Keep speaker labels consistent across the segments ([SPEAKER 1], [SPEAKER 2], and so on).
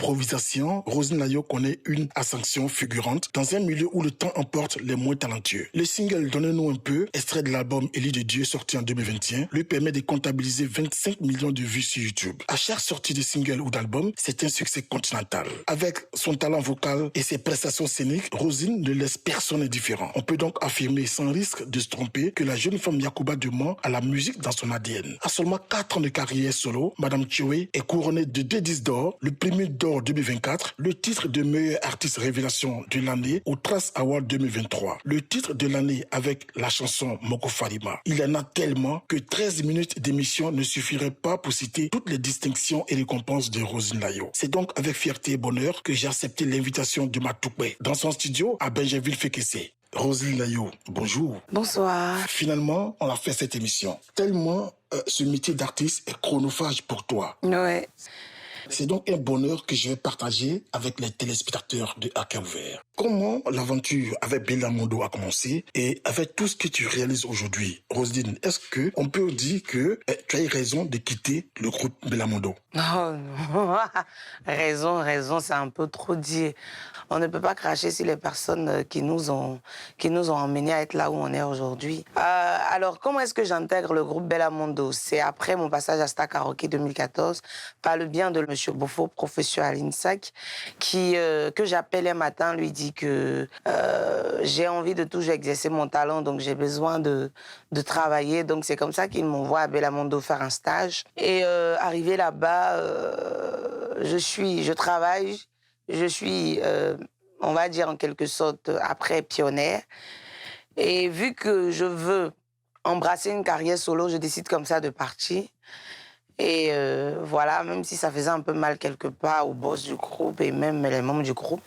[SPEAKER 1] l'improvisation, Roselyne Layo connaît une ascension fulgurante dans un milieu où le temps emporte les moins talentueux. Le single Donnez-nous un peu, extrait de l'album Élie de Dieu sorti en 2021, lui permet de comptabiliser 25 millions de vues sur YouTube. À chaque sortie de single ou d'album, c'est un succès continental. Avec son talent vocal et ses prestations scéniques, Roselyne ne laisse personne indifférent. On peut donc affirmer sans risque de se tromper que la jeune femme Yacouba Dumont a la musique dans son ADN. À seulement 4 ans de carrière solo, Madame Tchoué est couronnée de 2 disques d'or, le Premier d'or 2024, le titre de meilleur artiste révélation de l'année au Trace Award 2023, le titre de l'année avec la chanson Moko Farima. Il y en a tellement que 13 minutes d'émission ne suffiraient pas pour citer toutes les distinctions et récompenses de Roselyne Layo. C'est donc avec fierté et bonheur que j'ai accepté l'invitation de Matoupé dans son studio à Benjerville-Fékessé. Roselyne Layo, bonjour.
[SPEAKER 2] Bonsoir.
[SPEAKER 1] Finalement, on a fait cette émission. Tellement ce métier d'artiste est chronophage pour toi.
[SPEAKER 2] Ouais.
[SPEAKER 1] C'est donc un bonheur que je vais partager avec les téléspectateurs de A Cœur Ouvert. Comment l'aventure avec Belamondo a commencé et avec tout ce que tu réalises aujourd'hui, Roselyne, est-ce qu'on peut dire que tu as eu raison de quitter le groupe Belamondo?
[SPEAKER 2] Non, non. Raison, c'est un peu trop dit. On ne peut pas cracher sur les personnes qui nous ont emmenés à être là où on est aujourd'hui. Alors, comment est-ce que j'intègre le groupe Belamondo? C'est après mon passage à Star Karaoke 2014, par le bien de M. Bofo, professeur à l'INSAC, que j'appelle un matin, lui dit que j'ai envie de toujours exercer mon talent, donc j'ai besoin de travailler. Donc c'est comme ça qu'il m'envoie à Belamondo faire un stage. Et arrivé là-bas, je travaille, je suis, on va dire en quelque sorte, après pionnière. Et vu que je veux embrasser une carrière solo, je décide comme ça de partir. Et voilà, même si ça faisait un peu mal quelque part au boss du groupe et même les membres du groupe,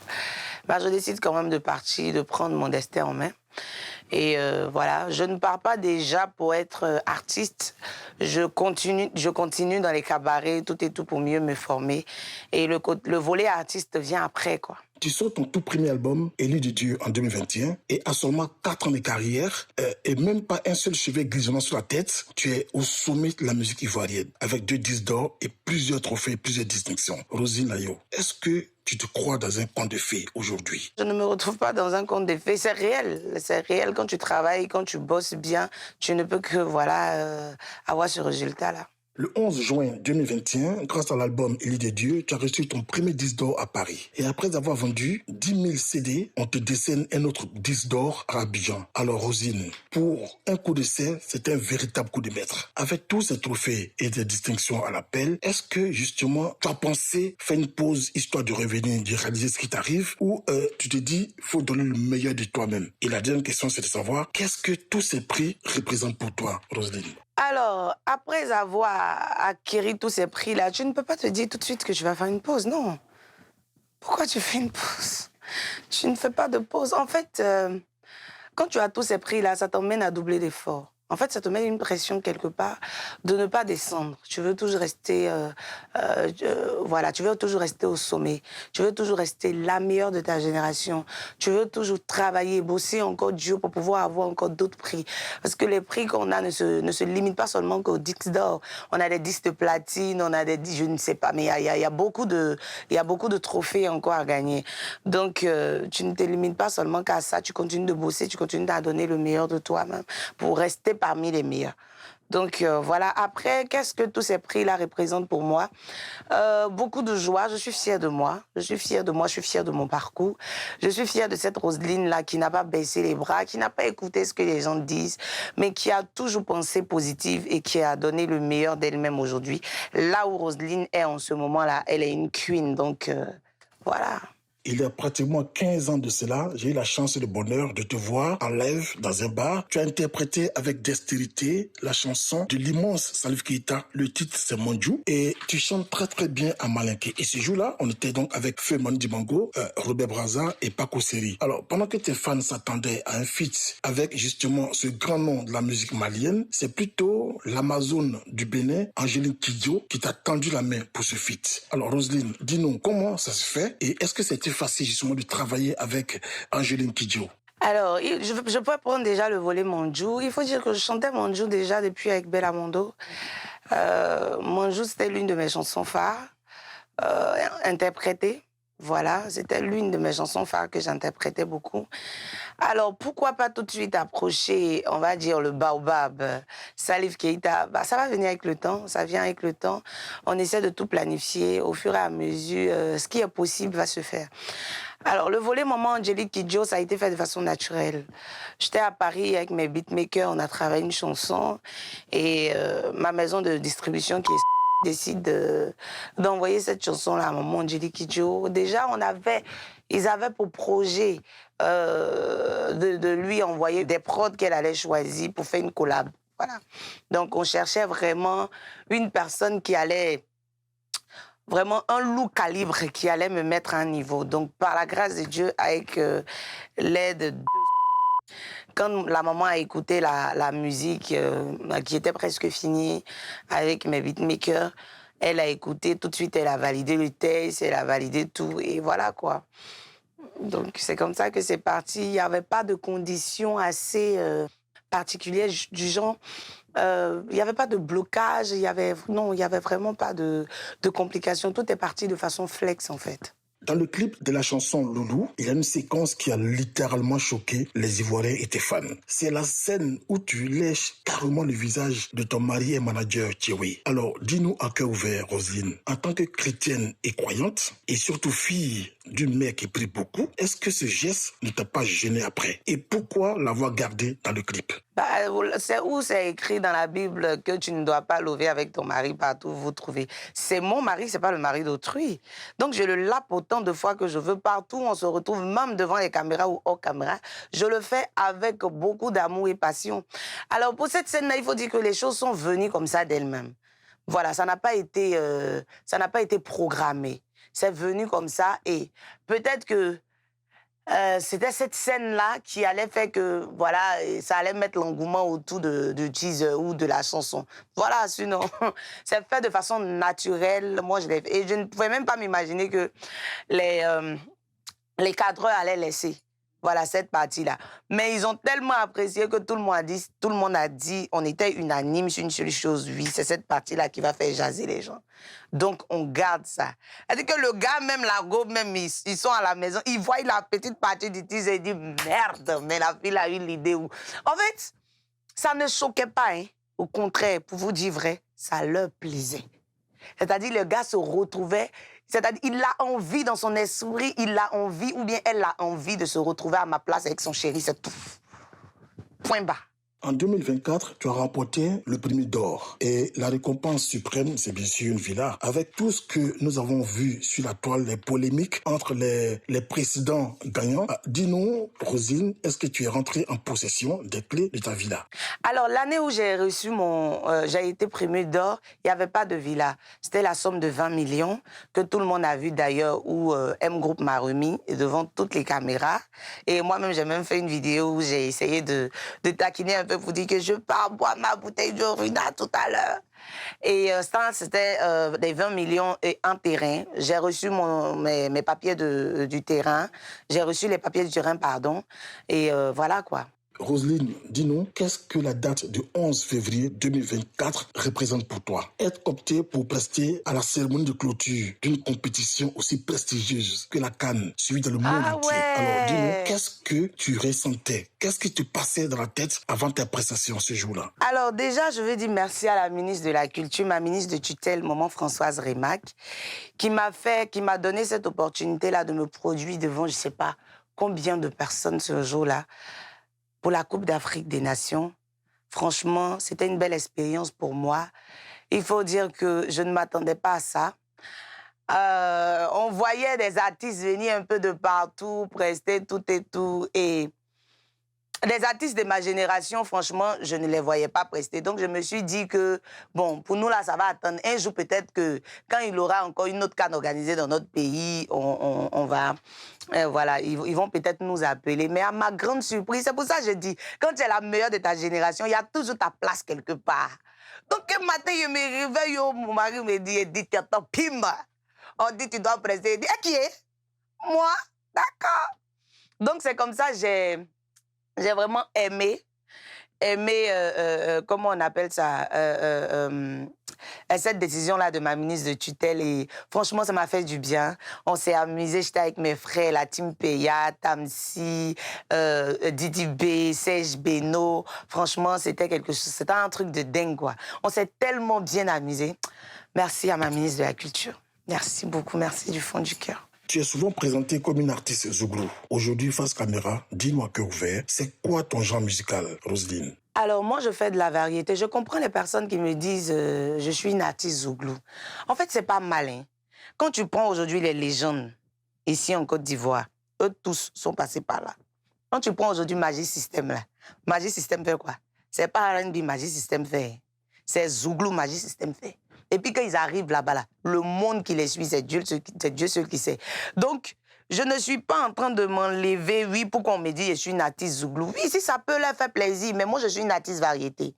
[SPEAKER 2] bah, je décide quand même de partir, de prendre mon destin en main. Et voilà, je ne pars pas déjà pour être artiste. Je continue dans les cabarets, tout et tout pour mieux me former. Et le volet artiste vient après, quoi.
[SPEAKER 1] Tu sors ton tout premier album, Élie de Dieu, en 2021, et à seulement 4 ans de carrière, et même pas un seul cheveu grisonnant sur la tête, tu es au sommet de la musique ivoirienne, avec 2 disques d'or et plusieurs trophées, plusieurs distinctions. Roselyne Layo, est-ce que tu te crois dans un conte de fées aujourd'hui?
[SPEAKER 2] Je ne me retrouve pas dans un conte de fées. C'est réel quand tu travailles, quand tu bosses bien, tu ne peux que avoir ce résultat-là.
[SPEAKER 1] Le 11 juin 2021, grâce à l'album Élie de Dieu, tu as reçu ton premier disque d'or à Paris. Et après avoir vendu 10 000 CD, on te décerne un autre disque d'or à Abidjan. Alors Roselyne, pour un coup d'essai, c'est un véritable coup de maître. Avec tous ces trophées et des distinctions à l'appel, est-ce que justement tu as pensé faire une pause histoire de revenir, de réaliser ce qui t'arrive, ou tu te dis il faut donner le meilleur de toi-même? Et la dernière question, c'est de savoir qu'est-ce que tous ces prix représentent pour toi, Roselyne?
[SPEAKER 2] Alors, après avoir acquis tous ces prix-là, tu ne peux pas te dire tout de suite que tu vas faire une pause, non. Pourquoi tu fais une pause? Tu ne fais pas de pause. En fait, quand tu as tous ces prix-là, ça t'emmène à doubler d'efforts. En fait, ça te met une pression quelque part de ne pas descendre. Tu veux toujours rester, tu veux toujours rester au sommet. Tu veux toujours rester la meilleure de ta génération. Tu veux toujours travailler, bosser encore dur pour pouvoir avoir encore d'autres prix. Parce que les prix qu'on a ne se limitent pas seulement qu'aux disques d'or. On a des disques de platine, on a des disques, je ne sais pas, mais il y a beaucoup de trophées encore à gagner. Donc, tu ne te limites pas seulement qu'à ça. Tu continues de bosser, tu continues à donner le meilleur de toi-même pour rester parmi les meilleurs. Donc voilà, après, qu'est-ce que tous ces prix-là représentent pour moi? Beaucoup de joie, je suis fière de moi. Je suis fière de mon parcours. Je suis fière de cette Roselyne-là qui n'a pas baissé les bras, qui n'a pas écouté ce que les gens disent, mais qui a toujours pensé positive et qui a donné le meilleur d'elle-même aujourd'hui. Là où Roselyne est en ce moment-là, elle est une queen, donc voilà.
[SPEAKER 1] Il y a pratiquement 15 ans de cela, j'ai eu la chance et le bonheur de te voir en live dans un bar. Tu as interprété avec dextérité la chanson de l'immense Salif Keita. Le titre, c'est Mondjou. Et tu chantes très très bien à Malinké. Et ce jour-là, on était donc avec Feu Manu Dibango, Robert Braza et Paco Seri. Alors, pendant que tes fans s'attendaient à un feat avec justement ce grand nom de la musique malienne, c'est plutôt l'Amazone du Bénin, Angéline Kidjo, qui t'a tendu la main pour ce feat. Alors, Roselyne, dis-nous comment ça se fait et est-ce que c'était facile justement de travailler avec Angéline Kidjo?
[SPEAKER 2] Alors, je peux prendre déjà le volet Mondjou. Il faut dire que je chantais Mondjou déjà depuis avec Belamondo. Mondjou, c'était l'une de mes chansons phares. interpréter. Voilà, c'était l'une de mes chansons phares que j'interprétais beaucoup. Alors, pourquoi pas tout de suite approcher, on va dire, le baobab, Salif Keïta? Bah, ça va venir avec le temps, ça vient avec le temps. On essaie de tout planifier au fur et à mesure. Ce qui est possible va se faire. Alors, le volet Maman Angélique Kidjo, ça a été fait de façon naturelle. J'étais à Paris avec mes beatmakers, on a travaillé une chanson et ma maison de distribution qui est décide d'envoyer cette chanson-là à Maman Angélique Kidjo. Déjà, ils avaient pour projet de lui envoyer des prods qu'elle allait choisir pour faire une collab. Voilà. Donc, on cherchait vraiment une personne qui allait vraiment un loup calibre qui allait me mettre à un niveau. Donc, par la grâce de Dieu, avec l'aide de... Quand la maman a écouté la musique qui était presque finie avec mes beatmakers, elle a écouté, tout de suite, elle a validé le texte, elle a validé tout, et voilà quoi. Donc, c'est comme ça que c'est parti. Il n'y avait pas de conditions assez particulières du genre... il n'y avait pas de blocage, non, il n'y avait vraiment pas de complications. Tout est parti de façon flex, en fait.
[SPEAKER 1] Dans le clip de la chanson Loulou, il y a une séquence qui a littéralement choqué les Ivoiriens et tes fans. C'est la scène où tu lèches carrément le visage de ton mari et manager, Thierry. Alors, dis-nous à cœur ouvert, Roselyne, en tant que chrétienne et croyante, et surtout fille d'une mère qui prie beaucoup, est-ce que ce geste ne t'a pas gêné après? Et pourquoi l'avoir gardé dans le clip?
[SPEAKER 2] Bah, c'est où c'est écrit dans la Bible que tu ne dois pas lever avec ton mari partout où vous trouvez. C'est mon mari, c'est pas le mari d'autrui. Donc je le lape autant de fois que je veux partout. On se retrouve même devant les caméras ou hors caméra. Je le fais avec beaucoup d'amour et passion. Alors pour cette scène-là, il faut dire que les choses sont venues comme ça d'elles-mêmes. Voilà, ça n'a pas été programmé. C'est venu comme ça et peut-être que c'était cette scène-là qui allait faire que, voilà, ça allait mettre l'engouement autour du teaser ou de la chanson. Voilà, sinon, c'est fait de façon naturelle. Moi, je l'ai fait. Et je ne pouvais même pas m'imaginer que les cadreurs allaient laisser. Voilà, cette partie-là. Mais ils ont tellement apprécié que tout le monde a dit, on était unanime sur une seule chose, oui, c'est cette partie-là qui va faire jaser les gens. Donc, on garde ça. C'est-à-dire que le gars, même la go, même, ils sont à la maison, ils voient la petite partie du teaser et ils disent, merde, mais la fille a eu l'idée. En fait, ça ne choquait pas, hein. Au contraire, pour vous dire vrai, ça leur plaisait. C'est-à-dire, le gars se retrouvait... C'est-à-dire, il a envie dans son esprit, il a envie, ou bien elle a envie de se retrouver à ma place avec son chéri, c'est tout. Point bas.
[SPEAKER 1] En 2024, tu as remporté le prix d'or. Et la récompense suprême, c'est bien sûr une villa. Avec tout ce que nous avons vu sur la toile, les polémiques entre les précédents gagnants, dis-nous, Roselyne, est-ce que tu es rentrée en possession des clés de ta villa?
[SPEAKER 2] Alors, l'année où j'ai reçu j'ai été primée d'or, il n'y avait pas de villa. C'était la somme de 20 millions que tout le monde a vu d'ailleurs, où M Group m'a remis devant toutes les caméras. Et moi-même, j'ai même fait une vidéo où j'ai essayé de taquiner un peu pour dire que je pars boire ma bouteille de Runa tout à l'heure. Et ça, c'était des 20 millions et un terrain. J'ai reçu mes papiers du terrain. J'ai reçu les papiers du terrain, pardon. Et voilà, quoi.
[SPEAKER 1] Roselyne, dis-nous, qu'est-ce que la date du 11 février 2024 représente pour toi? Être opté pour prester à la cérémonie de clôture d'une compétition aussi prestigieuse que la CAN, suivie dans le monde entier.
[SPEAKER 2] Ouais.
[SPEAKER 1] Alors, dis-nous, qu'est-ce que tu ressentais? Qu'est-ce qui te passait dans la tête avant ta prestation ce jour-là?
[SPEAKER 2] Alors déjà, je veux dire merci à la ministre de la Culture, ma ministre de tutelle, maman Françoise Rémac, qui m'a donné cette opportunité-là de me produire devant, je ne sais pas combien de personnes ce jour-là, pour la Coupe d'Afrique des Nations. Franchement, c'était une belle expérience pour moi. Il faut dire que je ne m'attendais pas à ça. On voyait des artistes venir un peu de partout, prester tout et tout. Et les artistes de ma génération, franchement, je ne les voyais pas prester. Donc, je me suis dit que, bon, pour nous, là, ça va attendre. Un jour, peut-être que quand il aura encore une autre CAN organisée dans notre pays, on va... voilà, ils vont peut-être nous appeler. Mais à ma grande surprise, c'est pour ça que je dis, quand tu es la meilleure de ta génération, il y a toujours ta place quelque part. Donc, un matin, je me réveille, mon mari me dit, attends, pimba. On dit, tu dois prester. Il dit, qui est? Moi? D'accord. Donc, c'est comme ça, j'ai vraiment aimé, comment on appelle ça, cette décision-là de ma ministre de tutelle. Et franchement, ça m'a fait du bien. On s'est amusé. J'étais avec mes frères, la team Peya, Tamsi, Didi B, Serge Beno. Franchement, c'était quelque chose. C'était un truc de dingue, quoi. On s'est tellement bien amusé. Merci à ma ministre de la Culture. Merci beaucoup. Merci du fond du cœur.
[SPEAKER 1] Tu es souvent présentée comme une artiste zouglou. Aujourd'hui, face caméra, dis-nous à cœur ouvert, c'est quoi ton genre musical, Roselyne?
[SPEAKER 2] Alors, moi, je fais de la variété. Je comprends les personnes qui me disent je suis une artiste zouglou. En fait, c'est pas malin. Quand tu prends aujourd'hui les légendes, ici en Côte d'Ivoire, eux tous sont passés par là. Quand tu prends aujourd'hui Magic System, là, Magic System fait quoi? C'est pas R&B Magic System fait. C'est zouglou Magic System fait. Et puis quand ils arrivent là-bas, là, le monde qui les suit, c'est Dieu seul qui sait. Donc, je ne suis pas en train de m'enlever, oui, pour qu'on me dise je suis une artiste zouglou. Oui, si ça peut leur faire plaisir, mais moi, je suis une artiste variété.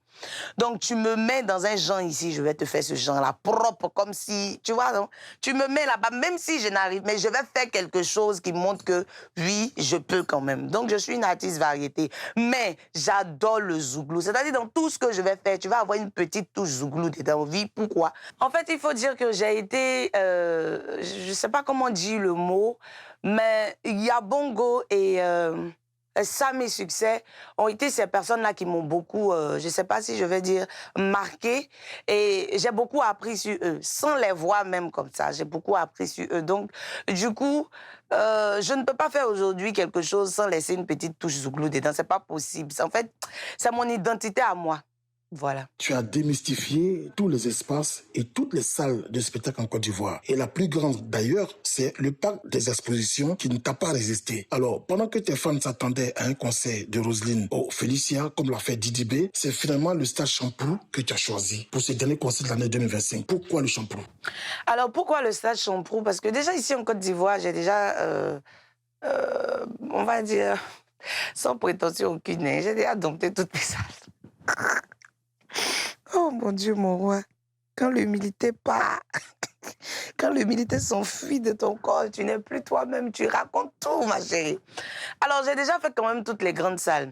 [SPEAKER 2] Donc, tu me mets dans un genre ici, je vais te faire ce genre-là, propre, comme si, tu vois, non? Tu me mets là-bas, même si je n'arrive, mais je vais faire quelque chose qui montre que, oui, je peux quand même. Donc, je suis une artiste variété, mais j'adore le zouglou. C'est-à-dire, dans tout ce que je vais faire, tu vas avoir une petite touche zouglou dedans. Oui, pourquoi? En fait, il faut dire que j'ai été, je ne sais pas comment dire le mot, mais il y a Bongo et Sam et Succès ont été ces personnes-là qui m'ont beaucoup, je ne sais pas si je vais dire, marqué. Et j'ai beaucoup appris sur eux, sans les voir même comme ça. J'ai beaucoup appris sur eux. Donc, du coup, je ne peux pas faire aujourd'hui quelque chose sans laisser une petite touche zouglou dedans. C'est pas possible. En fait, c'est mon identité à moi. Voilà.
[SPEAKER 1] Tu as démystifié tous les espaces et toutes les salles de spectacle en Côte d'Ivoire. Et la plus grande, d'ailleurs, c'est le parc des expositions qui ne t'a pas résisté. Alors, pendant que tes fans s'attendaient à un concert de Roselyne au Félicia, comme l'a fait Didi B, c'est finalement le stade Champlou que tu as choisi pour ce dernier concert de l'année 2025. Pourquoi le Champlou?
[SPEAKER 2] Alors, pourquoi le stade Champlou? Parce que déjà, ici en Côte d'Ivoire, j'ai déjà, on va dire, sans prétention aucune, j'ai déjà dompté toutes mes salles. Oh mon Dieu, mon roi, quand l'humilité part, quand l'humilité s'enfuit de ton corps, tu n'es plus toi-même, tu racontes tout, ma chérie. Alors, j'ai déjà fait quand même toutes les grandes salles.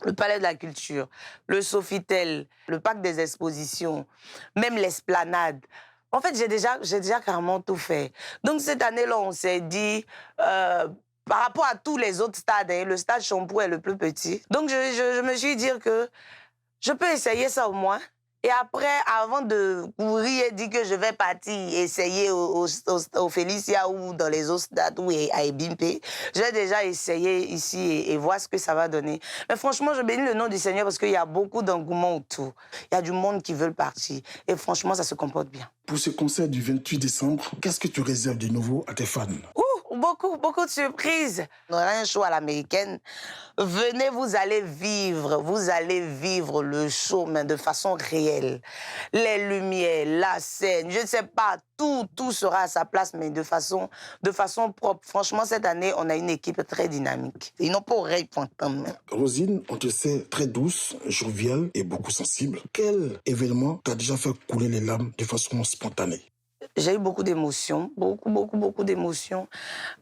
[SPEAKER 2] Le Palais de la Culture, le Sofitel, le Parc des Expositions, même l'Esplanade. En fait, j'ai déjà carrément tout fait. Donc, cette année-là, on s'est dit, par rapport à tous les autres stades, hein, le stade Champlou est le plus petit. Donc, je me suis dit que je peux essayer ça au moins. Et après, avant de courir et dire que je vais partir essayer au Félicia ou dans les autres stades ou à Ebimpe, j'ai déjà essayé ici et voir ce que ça va donner. Mais franchement, je bénis le nom du Seigneur parce qu'il y a beaucoup d'engouement autour. Il y a du monde qui veut partir. Et franchement, ça se comporte bien.
[SPEAKER 1] Pour ce concert du 28 décembre, qu'est-ce que tu réserves de nouveau à tes fans?
[SPEAKER 2] Beaucoup de surprises. On aura un show à l'américaine. Venez, vous allez vivre le show, mais de façon réelle. Les lumières, la scène, je ne sais pas, tout sera à sa place, mais de façon propre. Franchement, cette année, on a une équipe très dynamique. Ils n'ont pas oreille fantôme.
[SPEAKER 1] Roselyne, on te sait très douce, joviale et beaucoup sensible. Quel événement t'a déjà fait couler les larmes de façon spontanée?
[SPEAKER 2] J'ai eu beaucoup d'émotions, beaucoup d'émotions.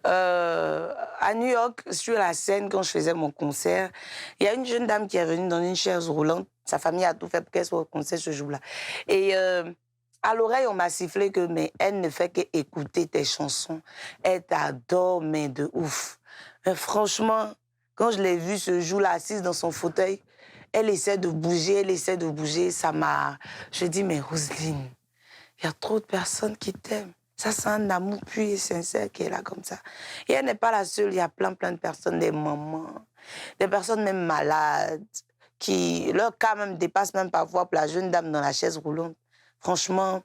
[SPEAKER 2] À New York, sur la scène, quand je faisais mon concert, il y a une jeune dame qui est venue dans une chaise roulante. Sa famille a tout fait pour qu'elle soit au concert ce jour-là. Et à l'oreille, on m'a sifflé que mais elle ne fait qu'écouter tes chansons. Elle t'adore, mais de ouf. Mais franchement, quand je l'ai vue ce jour-là, assise dans son fauteuil, elle essaie de bouger, ça m'a... Je dis, mais Roselyne, il y a trop de personnes qui t'aiment. Ça, c'est un amour pur et sincère qui est là comme ça. Et elle n'est pas la seule. Il y a plein de personnes, des mamans, des personnes même malades, qui, leur cas même dépasse même parfois pour la jeune dame dans la chaise roulante. Franchement,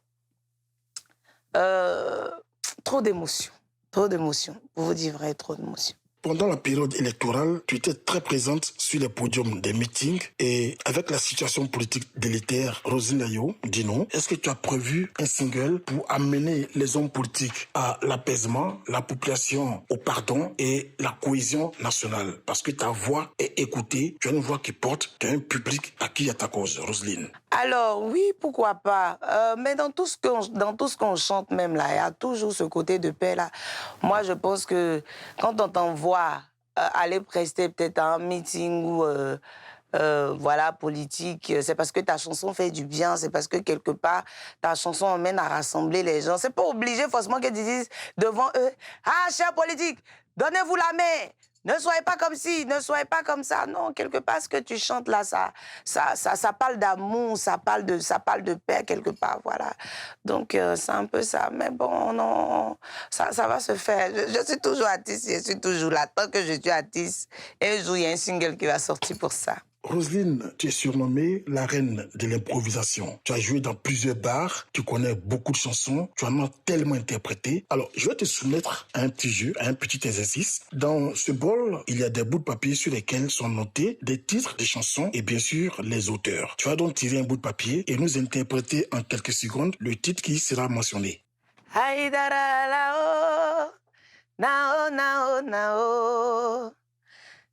[SPEAKER 2] trop d'émotions. Pour vous dire vrai, trop d'émotions.
[SPEAKER 1] Pendant la période électorale, tu étais très présente sur les podiums des meetings et avec la situation politique délétère, Roselyne Ayo, dis non, est-ce que tu as prévu un single pour amener les hommes politiques à l'apaisement, la population au pardon et la cohésion nationale? Parce que ta voix est écoutée, tu as une voix qui porte, tu as un public à qui il y a ta cause, Roselyne.
[SPEAKER 2] Alors, oui, pourquoi pas. Mais dans tout ce qu'on chante même là, il y a toujours ce côté de paix là. Moi, je pense que quand on t'envoie aller prester peut-être à un meeting ou voilà, politique. C'est parce que ta chanson fait du bien, c'est parce que quelque part, ta chanson emmène à rassembler les gens. C'est pas obligé forcément que tu dises devant eux, « Ah, chers politiques, donnez-vous la main, ne soyez pas comme ci, ne soyez pas comme ça. » Non, quelque part, ce que tu chantes là, ça parle d'amour, ça parle de paix quelque part, voilà. Donc, c'est un peu ça. Mais bon, non, ça va se faire. Je suis toujours artiste, je suis toujours là. Tant que je suis artiste, un jour, il y a un single qui va sortir pour ça.
[SPEAKER 1] Roselyne, tu es surnommée la reine de l'improvisation. Tu as joué dans plusieurs bars, tu connais beaucoup de chansons, tu en as tellement interprété. Alors, je vais te soumettre à un petit jeu, à un petit exercice. Dans ce bol, il y a des bouts de papier sur lesquels sont notés des titres des chansons et bien sûr les auteurs. Tu vas donc tirer un bout de papier et nous interpréter en quelques secondes le titre qui sera mentionné.
[SPEAKER 2] Aïdara lao, nao, nao, nao.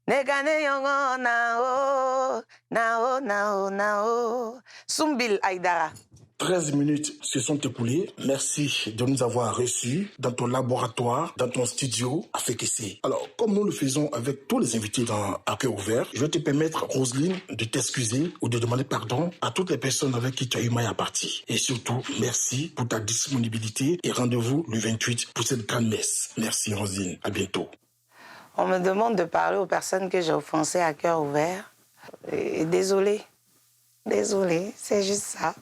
[SPEAKER 2] Negane yongo nao, nao, nao, nao. Sumbil Aïdara.
[SPEAKER 1] 13 minutes se sont écoulées. Merci de nous avoir reçus dans ton laboratoire, dans ton studio à Fékessé. Alors, comme nous le faisons avec tous les invités dans À Cœur Ouvert, je vais te permettre, Roselyne, de t'excuser ou de demander pardon à toutes les personnes avec qui tu as eu maille à partir. Et surtout, merci pour ta disponibilité et rendez-vous le 28 pour cette grande messe. Merci, Roselyne. À bientôt.
[SPEAKER 2] On me demande de parler aux personnes que j'ai offensées à cœur ouvert. Et désolée, c'est juste ça.